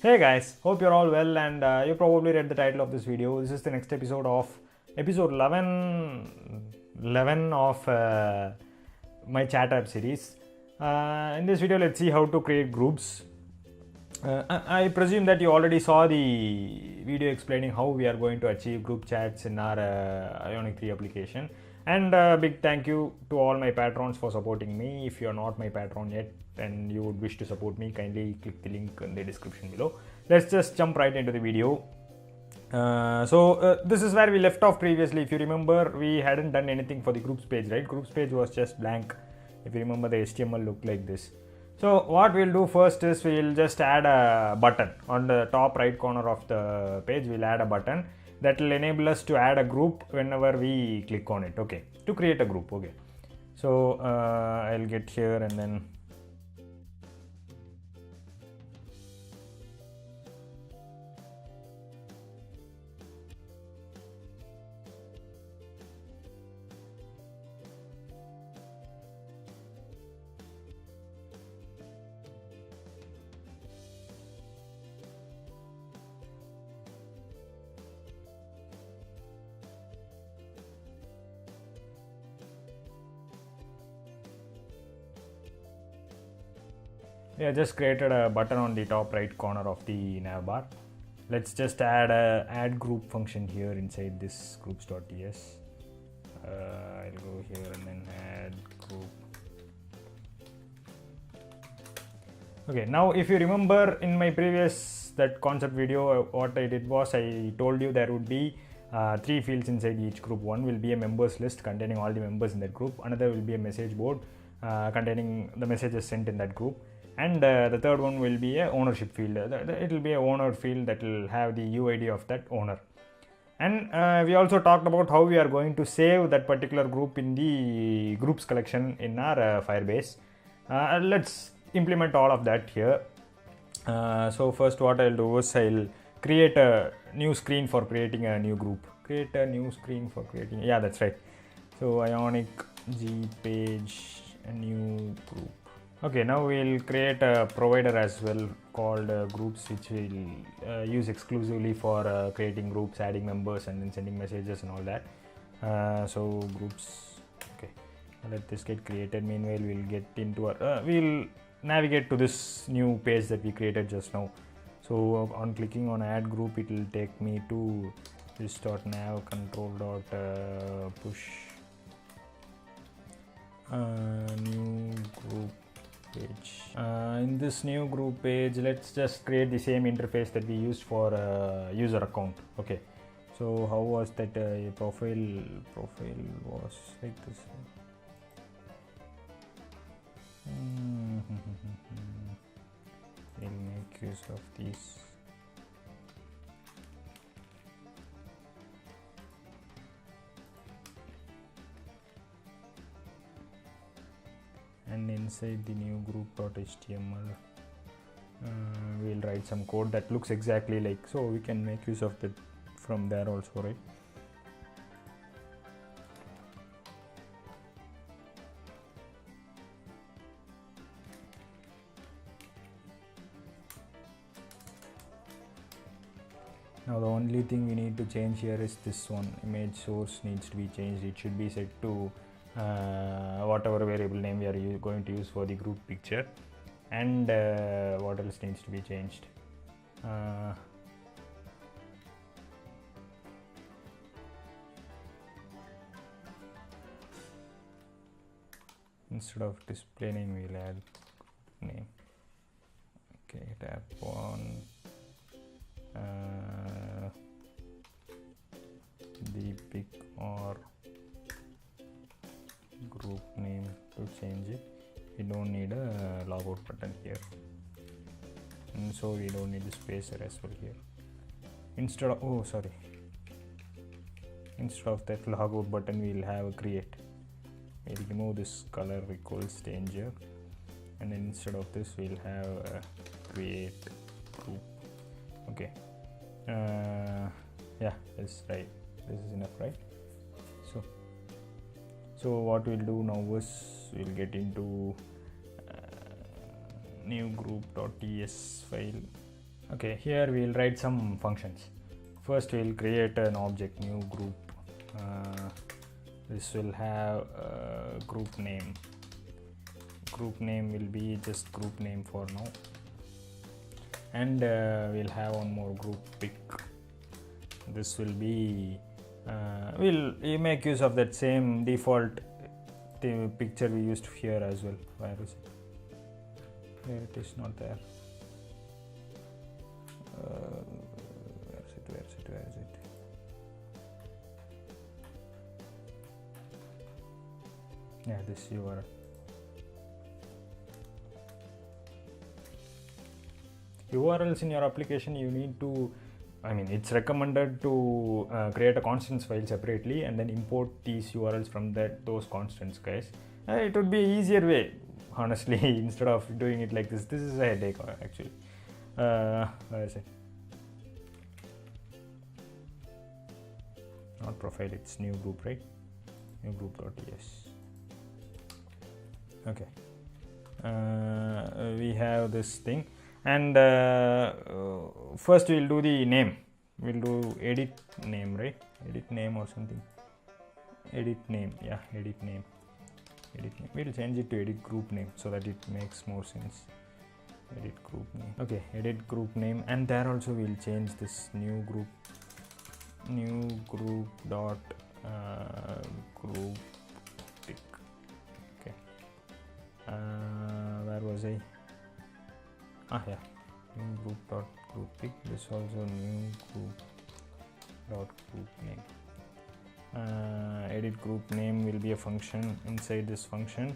Hey guys, hope you're all well and you probably read the title of this video. This is the next episode of episode 11 of my chat app series. In this video, let's see how to create groups. I presume that you already saw the video explaining how we are going to achieve group chats in our Ionic 3 application. And big thank you to all my patrons for supporting me. If you are not my patron yet and you would wish to support me, kindly click the link in the description below. Let's just jump right into the video. This is where we left off previously. If you remember, we hadn't done anything for the groups page, right? Groups page was just blank. If you remember, the HTML looked like this. So what we'll do first is we'll just add a button on the top right corner of the page. We'll add a button that will enable us to add a group whenever we click on it. Okay, to create a group. Okay, so I'll get here and then just created a button on the top right corner of the navbar. Let's just add a add group function here inside this groups.ts. I'll go here and then add group. Okay, now if you remember in my previous that concept video, what I did was I told you there would be 3 fields inside each group. One will be a members list containing all the members in that group. Another will be a message board containing the messages sent in that group. And the third one will be a ownership field. It will be a owner field that will have the UID of that owner. And we also talked about how we are going to save that particular group in the groups collection in our Firebase. Let's implement all of that here. So first what I'll do is I'll create a new screen for creating a new group. Create a new screen for creating, yeah, that's right. So Ionic G page, a new group. Okay, now we'll create a provider as well called groups, which we'll use exclusively for creating groups, adding members and then sending messages and all that. So groups, okay, let this get created. Meanwhile, we'll get into our we'll navigate to this new page that we created just now. So on clicking on add group, it will take me to this.nav control.push new group page. In this new group page, let's just create the same interface that we used for user account. Okay, so how was that profile was like this. We'll make use of these. And inside the new group.html we'll write some code that looks exactly like, so we can make use of that from there also, right? Now the only thing we need to change here is this one, image source needs to be changed. It should be set to whatever variable name we are going to use for the group picture. And what else needs to be changed? Instead of display name, we'll add name. Okay, tap on the pic or group name to change it. We don't need a logout button here, and so we don't need the spacer as well here. Instead of instead of that logout button, we'll have a create. We'll remove this color equals danger, and then instead of this we'll have a create group. Okay, yeah, that's right. This is enough, right? So what we'll do now is we'll get into new group.ts file. Okay, here we'll write some functions. First we'll create an object, new group. This will have group name. Group name will be just group name for now, and we'll have one more group pic. This will be we'll make use of that same default picture we used here as well. Where is it? Here it is, not there. Where is it? Yeah, this URL. URLs in your application, you need to, it's recommended to create a constants file separately and then import these URLs from those constants, guys. It would be an easier way, honestly, instead of doing it like this. This is a headache, actually. Where is it? Not profile, it's new group, right? New group.ts. Okay. We have this thing, and first we'll do the name. We'll do edit name, right? Edit name or something. Edit name, yeah, edit name. We'll change it to edit group name so that it makes more sense. Edit group name. Okay, edit group name, and there also we'll change this new group dot group pic. Okay. Where was I? Yeah, new group dot group pic. This also new group dot group name. Edit group name will be a function. Inside this function,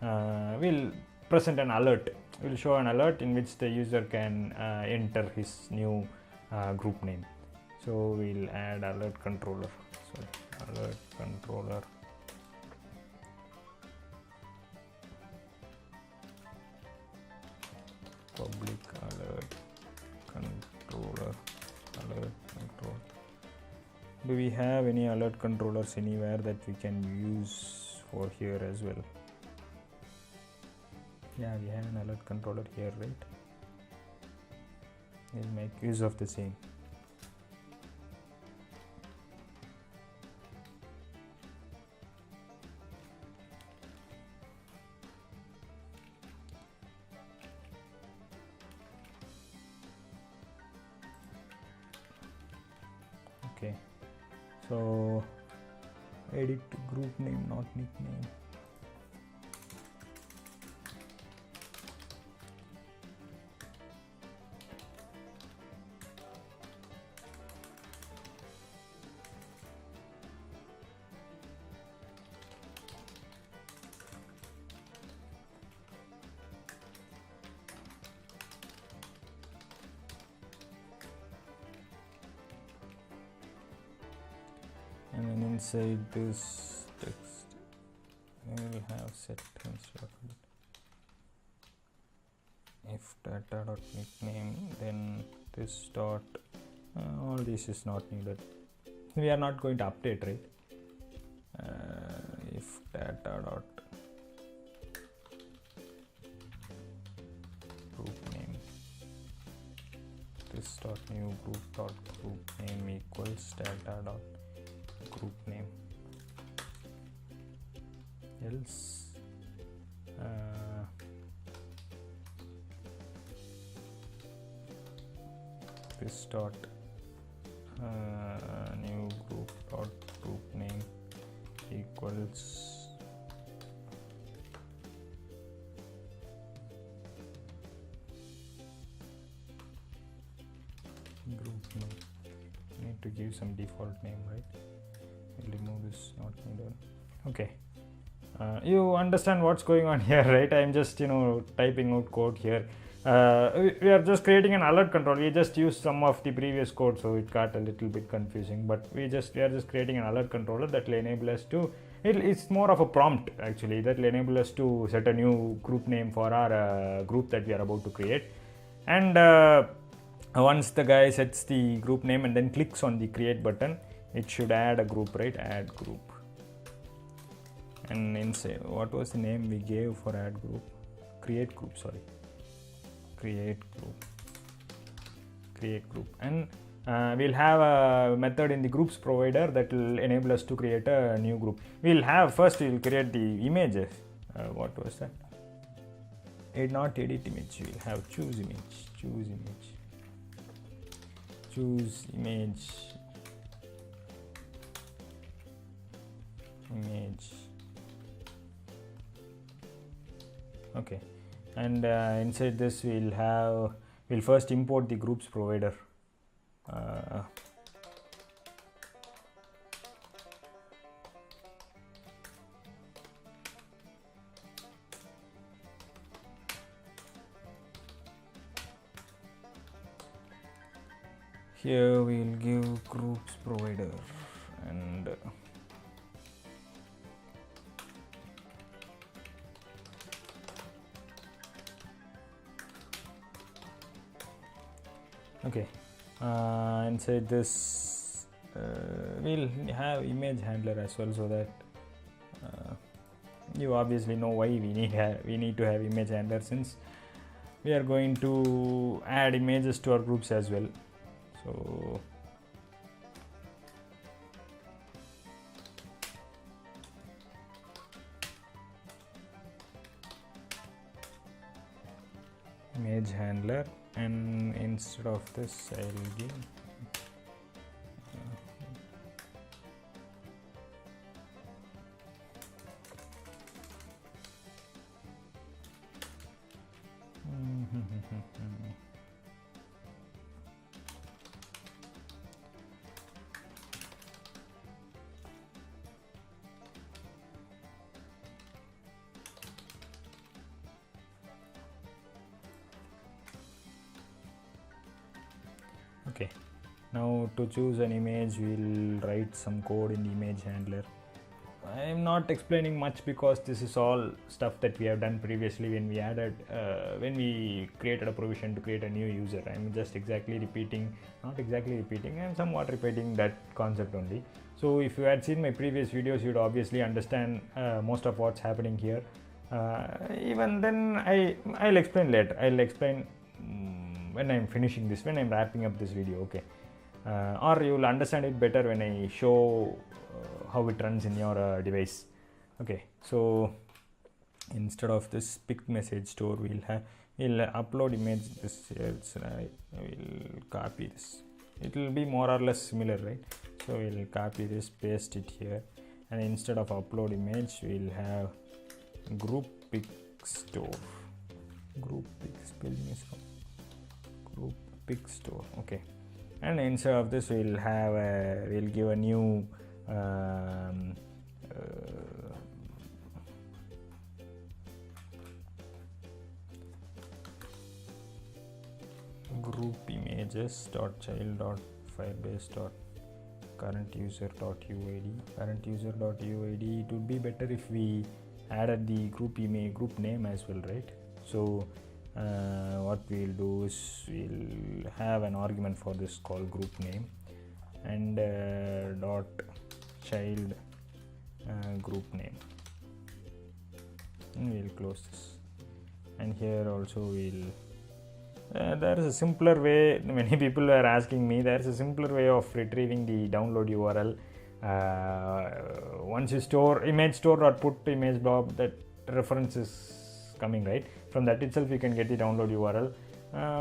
we'll present an alert. We'll show an alert in which the user can enter his new group name. So we'll add alert controller. Alert controller. Public alert controller. Alert control. Do we have any alert controllers anywhere that we can use for here as well? Yeah, we have an alert controller here, right? We'll make use of the same. Okay, so edit group name, not nickname. And then inside this text, we will have set constructed. If data.nickname, then this dot, all this is not needed. We are not going to update, right? If data dot group name, this dot new group dot group name equals data dot group name, else this dot new group dot group name equals group name. Need to give some default name, right? We'll remove this, not needed. Okay, you understand what's going on here, right? I'm just typing out code here. We are just creating an alert control. We just used some of the previous code, so it got a little bit confusing, but we are just creating an alert controller that will enable us to, it's more of a prompt actually, that will enable us to set a new group name for our group that we are about to create. And once the guy sets the group name and then clicks on the create button, it should add a group, right? Add group. And inside, what was the name we gave for add group? Create group, sorry. Create group. create group, and we'll have a method in the groups provider that will enable us to create a new group. We'll create the images. What was that? Not edit image. We'll have choose image. Okay, and inside this we'll first import the groups provider. Here we'll give groups provider, and okay, inside this we'll have image handler as well, so that you obviously know why we need to have image handler, since we are going to add images to our groups as well. So image handler, and instead of this I'll give okay. Now to choose an image, we'll write some code in the image handler. I am not explaining much because this is all stuff that we have done previously when we created a provision to create a new user. I'm just I'm somewhat repeating that concept only. So if you had seen my previous videos, you'd obviously understand most of what's happening here. Even then, I'll explain later. I'll explain when I'm finishing this, when I'm wrapping up this video, okay? Or you'll understand it better when I show how it runs in your device. Okay, so instead of this pick message store, we'll upload image. We'll copy this. It will be more or less similar, right? So we'll copy this, paste it here, and instead of upload image, we'll have group pick store. Group pick, spelling is wrong. Group pick store, okay. And instead of this, we'll give a new group images dot child dot firebase dot current user dot uid. It would be better if we added the group name as well, right? So what we'll do is we'll have an argument for this called group name, and dot child group name, and we'll close this. And here also we'll there is a simpler way. Many people are asking me, there is a simpler way of retrieving the download URL. Once you store image store.put image blob, that reference is coming, right? From that itself you can get the download URL.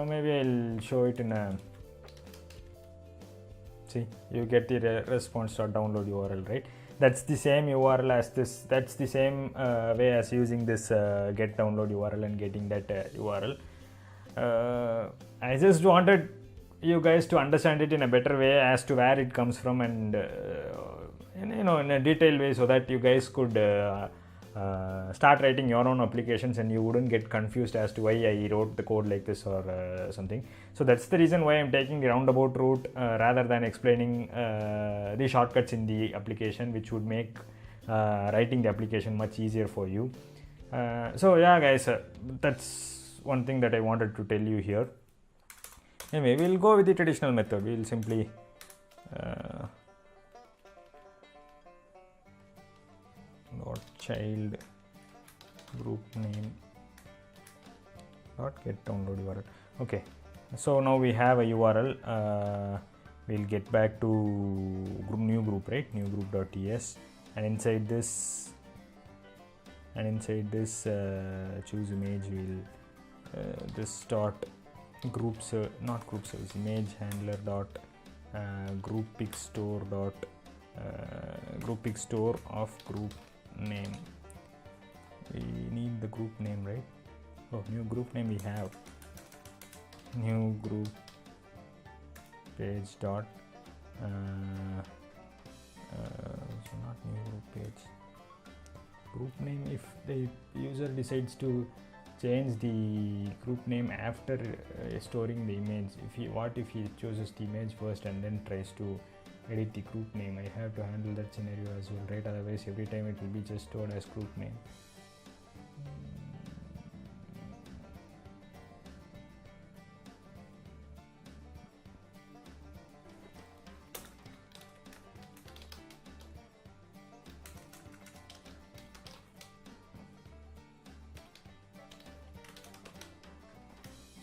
Maybe I'll show it in a see, you get the response.download URL, right? That's the same URL as this. That's the same way as using this get download URL and getting that URL. I just wanted you guys to understand it in a better way as to where it comes from, and in a detailed way, so that you guys could start writing your own applications and you wouldn't get confused as to why I wrote the code like this or something. So that's the reason why I'm taking the roundabout route rather than explaining the shortcuts in the application, which would make writing the application much easier for you. So yeah guys, that's one thing that I wanted to tell you here. Anyway, we'll go with the traditional method. We'll simply dot child group name dot get download URL. Okay, So now we have a URL. We'll get back to new group, right? New group.ts, and inside this choose image. We'll this dot groups not group service image handler dot group pic store dot group pic store of group name. We need the group name, right? Oh, new group name we have. New group page dot so not new group page, group name. If the user decides to change the group name after storing the image, if he chooses the image first and then tries to edit the group name, I have to handle that scenario as well, right? Otherwise every time it will be just stored as group name.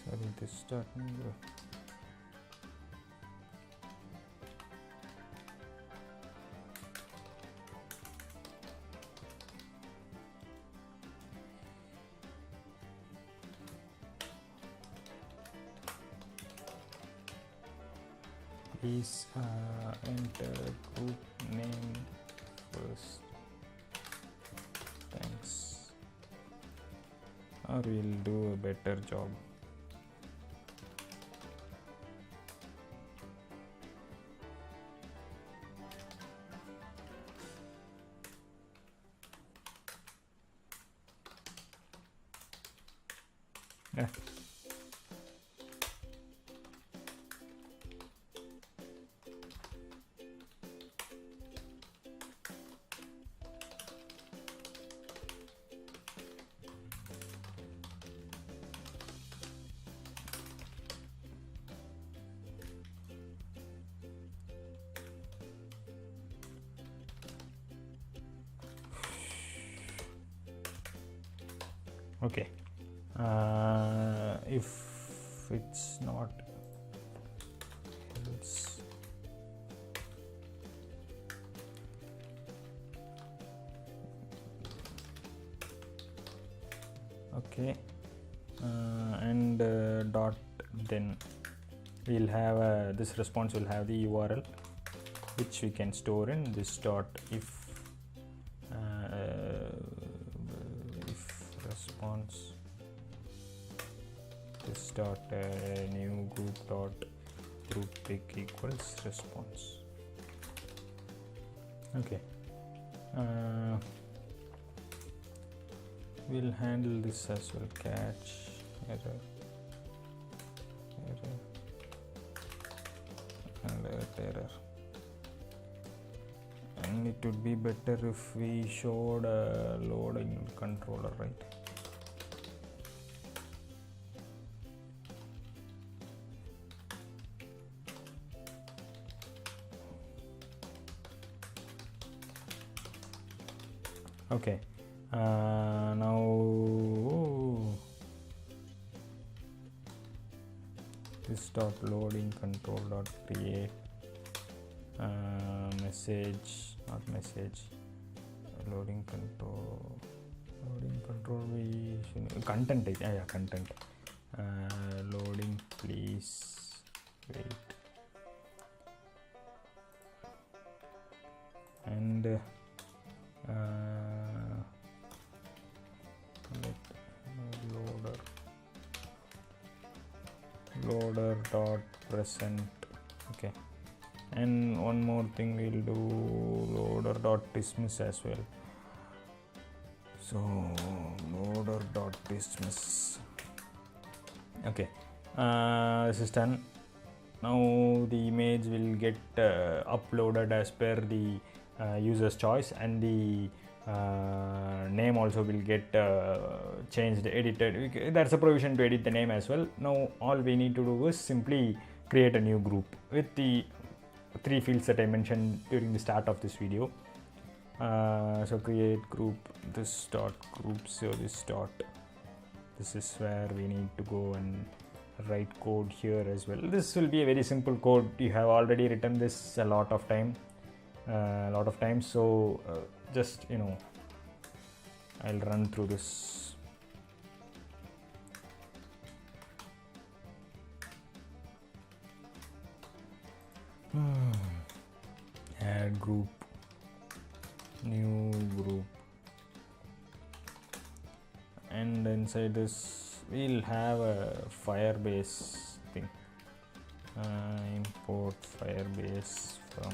Sorry, this start number. Please enter group name first. Thanks. Or we'll do a better job. Yeah. Okay, if it's not else, okay, and dot, then we'll have this response will have the URL which we can store in this dot if response this dot new group dot group pic equals response. Okay, we'll handle this as well. Catch error alert error, and it would be better if we showed a loading controller, right? Okay, now this dot loading control dot create message, not message, loading control we should, content, yeah, content, loading please wait, and loader dot present. Okay, and one more thing we'll do, loader dot dismiss as well. So loader dot dismiss. Okay, this is done. Now the image will get uploaded as per the user's choice, and the name also will get changed, edited. There's a provision to edit the name as well. Now all we need to do is simply create a new group with the 3 fields that I mentioned during the start of this video. So create group, this dot group service dot, this is where we need to go and write code here as well. This will be a very simple code. You have already written this a lot of times, so just I'll run through this. Add group, new group, and inside this we'll have a Firebase thing. Import Firebase from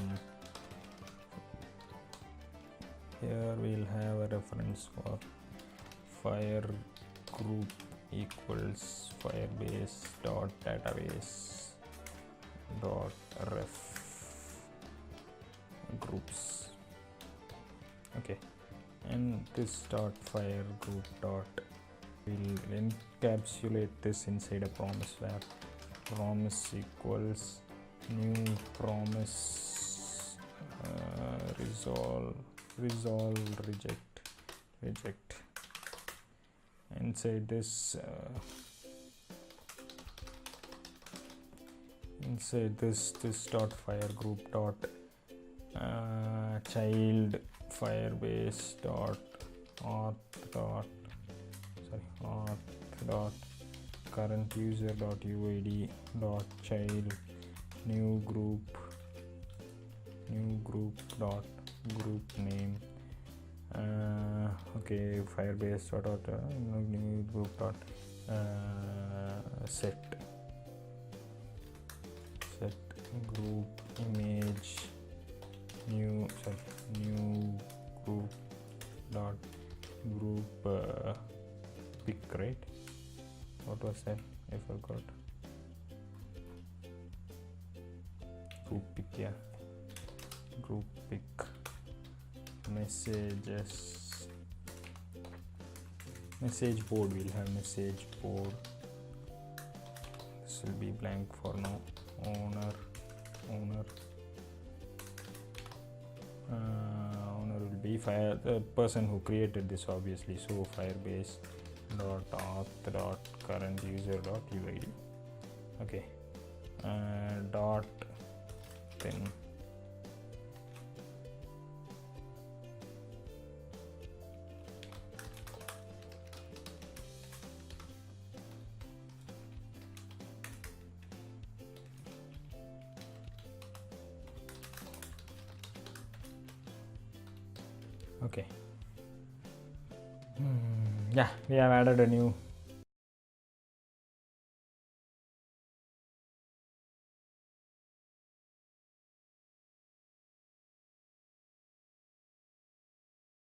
here. We'll have a reference for fire group equals firebase dot database dot ref groups. Okay, and this dot fire group dot will encapsulate this inside a promise where promise equals new promise resolve reject. Inside this this dot fire group dot child firebase dot auth dot current user dot uid dot child new group dot group name. Okay, firebase dot new group dot set group image new group dot group pic, right? What was that? I forgot. Group pic, yeah. Group pic. Messages. Message board. We'll have message board. This will be blank for now. Owner will be the person who created this, obviously. So firebase dot auth dot current user dot uid. Okay, dot then okay. Yeah, we have added a new